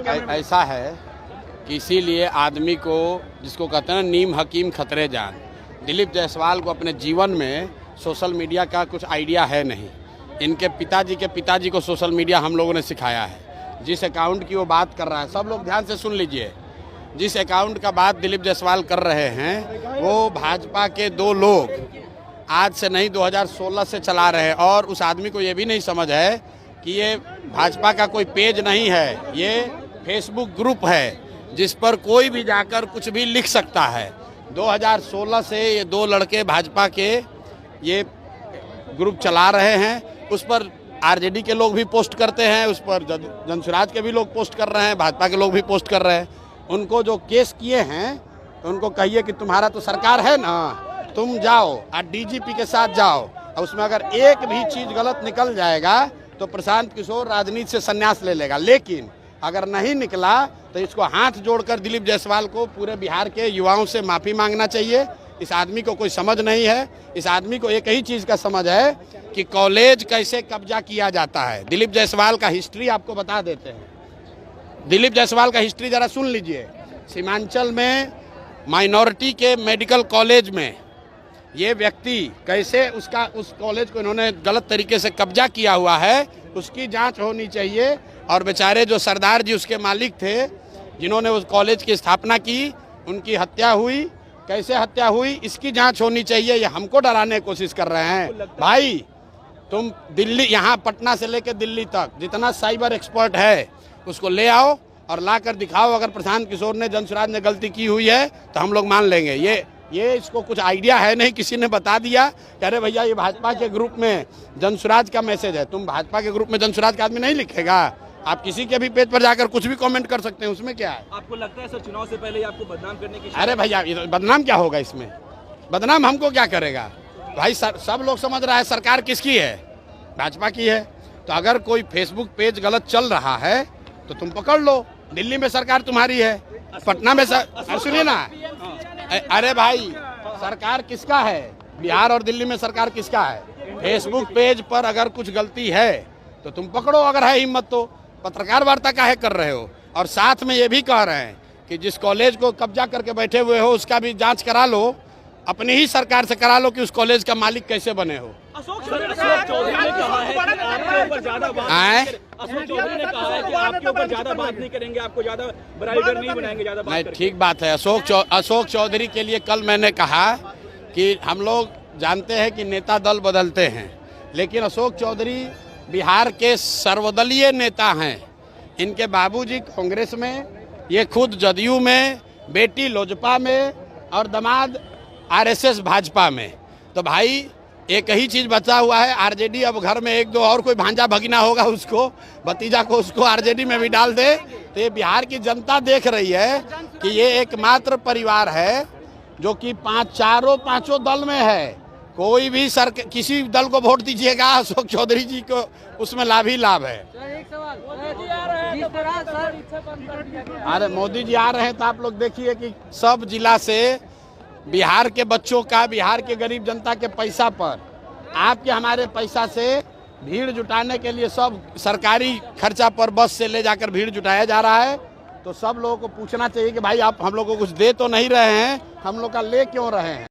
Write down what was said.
ऐसा है कि इसीलिए आदमी को, जिसको कहते हैं ना नीम हकीम खतरे जान, दिलीप जायसवाल को अपने जीवन में सोशल मीडिया का कुछ आइडिया है नहीं। इनके पिताजी को सोशल मीडिया हम लोगों ने सिखाया है। जिस अकाउंट की वो बात कर रहा है, सब लोग ध्यान से सुन लीजिए, जिस अकाउंट का बात दिलीप जायसवाल कर रहे हैं वो भाजपा के 2 लोग आज से नहीं 2016 से चला रहे हैं। और उस आदमी को ये भी नहीं समझ है कि ये भाजपा का कोई पेज नहीं है, ये फेसबुक ग्रुप है जिस पर कोई भी जाकर कुछ भी लिख सकता है। 2016 से ये 2 लड़के भाजपा के ये ग्रुप चला रहे हैं। उस पर आरजेडी के लोग भी पोस्ट करते हैं, उस पर जनसुराज के भी लोग पोस्ट कर रहे हैं, भाजपा के लोग भी पोस्ट कर रहे हैं। उनको जो केस किए हैं तो उनको कहिए कि तुम्हारा तो सरकार है ना, तुम जाओ और डीजीपी के साथ जाओ, और उसमें अगर एक भी चीज़ गलत निकल जाएगा तो प्रशांत किशोर राजनीति से संन्यास ले लेगा। लेकिन अगर नहीं निकला तो इसको हाथ जोड़कर दिलीप जायसवाल को पूरे बिहार के युवाओं से माफ़ी मांगना चाहिए। इस आदमी को कोई समझ नहीं है। इस आदमी को एक ही चीज़ का समझ है कि कॉलेज कैसे कब्जा किया जाता है। दिलीप जायसवाल का हिस्ट्री आपको बता देते हैं। दिलीप जायसवाल का हिस्ट्री ज़रा सुन लीजिए। सीमांचल में माइनॉरिटी के मेडिकल कॉलेज में ये व्यक्ति कैसे उस कॉलेज को इन्होंने गलत तरीके से कब्जा किया हुआ है, उसकी जांच होनी चाहिए। और बेचारे जो सरदार जी उसके मालिक थे, जिन्होंने उस कॉलेज की स्थापना की, उनकी हत्या हुई, कैसे हत्या हुई, इसकी जांच होनी चाहिए। ये हमको डराने की कोशिश कर रहे हैं। भाई तुम दिल्ली, यहाँ पटना से लेकर दिल्ली तक जितना साइबर एक्सपर्ट है उसको ले आओ और ला कर दिखाओ। अगर प्रशांत किशोर ने, जनसुराज ने गलती की हुई है तो हम लोग मान लेंगे। ये इसको कुछ आइडिया है नहीं, किसी ने बता दिया कि अरे भैया ये भाजपा के ग्रुप में जनसुराज का मैसेज है। तुम भाजपा के ग्रुप में जनसुराज का आदमी नहीं लिखेगा। आप किसी के भी पेज पर जाकर कुछ भी कमेंट कर सकते हैं, उसमें क्या है? आपको लगता है सर चुनाव से पहले आपको बदनाम करने की? अरे भैया बदनाम क्या होगा इसमें? बदनाम हमको क्या करेगा भाई? सब लोग समझ रहा है सरकार किसकी है, भाजपा की है। तो अगर कोई फेसबुक पेज गलत चल रहा है तो तुम पकड़ लो। दिल्ली में सरकार तुम्हारी है, पटना में सुनिए ना, अरे भाई सरकार किसका है? बिहार और दिल्ली में सरकार किसका है? फेसबुक पेज पर अगर कुछ गलती है तो तुम पकड़ो, अगर है हिम्मत तो। पत्रकार वार्ता काहे कर रहे हो? और साथ में ये भी कह रहे हैं कि जिस कॉलेज को कब्जा करके बैठे हुए हो उसका भी जांच करा लो, अपनी ही सरकार से करा लो कि उस कॉलेज का मालिक कैसे बने हो। अशोक चौधरी ने कहा है कि आपके ऊपर ज्यादा बात नहीं करेंगे, आपको ज्यादा बराबर नहीं बनाएंगे, ज्यादा बात नहीं। ठीक बात है। अशोक चौधरी के लिए कल मैंने कहा कि हम लोग जानते हैं कि नेता दल बदलते हैं, लेकिन अशोक चौधरी बिहार के सर्वदलीय नेता हैं। इनके बाबूजी कांग्रेस में, ये खुद जदयू में, बेटी लोजपा में और दामाद आरएसएस भाजपा में। तो भाई एक ही चीज़ बचा हुआ है, आरजेडी। अब घर में 1-2 और कोई भांजा भगीना होगा, उसको भतीजा को उसको आरजेडी में भी डाल दे। तो ये बिहार की जनता देख रही है कि ये एकमात्र परिवार है जो कि पांचों दल में है। कोई भी किसी दल को वोट दीजिएगा, अशोक चौधरी जी को उसमें लाभ ही लाभ है। अरे मोदी जी आ रहे हैं तो आप लोग देखिए कि सब जिला से बिहार के बच्चों का, बिहार के गरीब जनता के पैसा पर, आपके हमारे पैसा से भीड़ जुटाने के लिए सब सरकारी खर्चा पर बस से ले जाकर भीड़ जुटाया जा रहा है। तो सब लोगों को पूछना चाहिए कि भाई आप हम लोग को कुछ दे तो नहीं रहे हैं, हम लोग का ले क्यों रहे हैं?